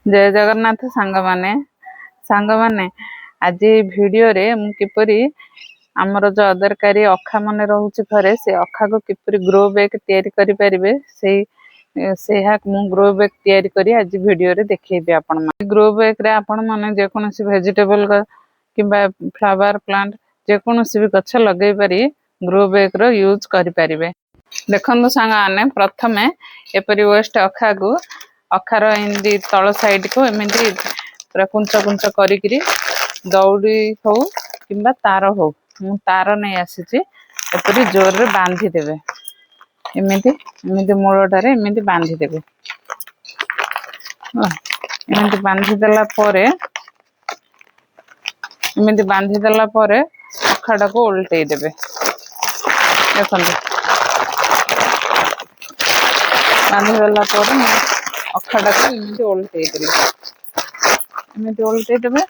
जय जगन्नाथ सांग माने आज वीडियो रे मु किपरि आमर जो अदरकारी अखा मन रोचे घरे से अखा को किपरि ग्रो बैग तैयारी करि परिबे से मु ग्रो बैग तैयारी करी आज वीडियो रे देखैबे आपण माने। ग्रो बैग रे आपण माने जे कोनोसी वेजिटेबल किंबा फ्लावर प्लांट जे कोनोसी भी गछ लगे पारी ग्रो बैग रो यूज करि परिबे। देखंतु सांग आने प्रथमे एपरि वेस्ट अखा को अखार एमती तल साइड को एमती पूरा कुंच कुंच करी दौड़ी हो कि तार हो मु तार नहीं आसी एपरी जोर रे बांधी देबे एमती एमती मूलटारे एमती बांधी देबे। एमती बांधी देला परे एमती बांधी देला परे अखाटा को उल्टै देबे। देखंतु बांधी देला परे अखाटा को एमती उल्टै देबे एमती उल्टै देबे।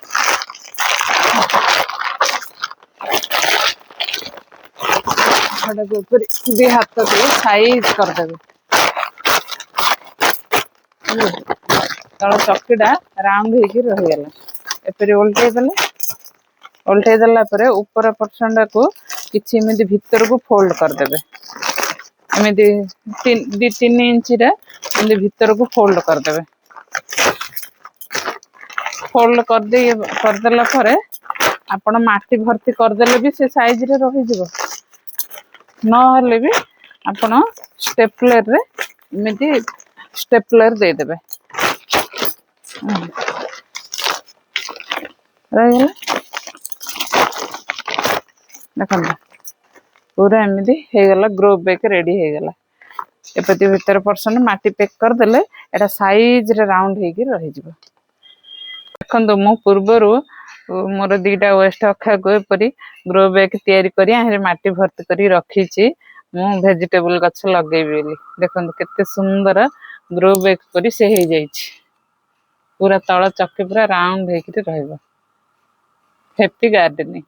अखाटा को ऊपर दी हाथ को साइज कर देबे। तळ चक्कीटा राउंड हेकी रहि गेला एपरि उल्टै देला परे ऊपर पर्सन को किछि एमती भीतर को फोल्ड कर देबे एमती 2-3 इंच रे एमती भीतर को फोल्ड कर देबे। फोल्ड कर देला परे आपण माटी भर्ती कर देले भी से साइज रे रहि जिवो न हले भी आपण स्टेपलर रे एमती स्टेपलर दे देबे रही देखो पूरा एमती हो गला। ग्रो बैग रेडी हो गला एपति भीतर पर्सन माटी पैक कर देले एटा साइज रे राउंड हेकी रहि जिवो। देखो मु पूर्वरु मोर 2टा वेस्ट अखा को एपरी ग्रो बैग तैयारी करी आहे माटी भर्ती करी रखीची मु वेजिटेबल गछ लगेबी बोली। देखो केते सुंदर ग्रो बैग करी से हो जाइछि पूरा तळ चक्की पूरा राउंड हेकी रहइबो। Happy gardening.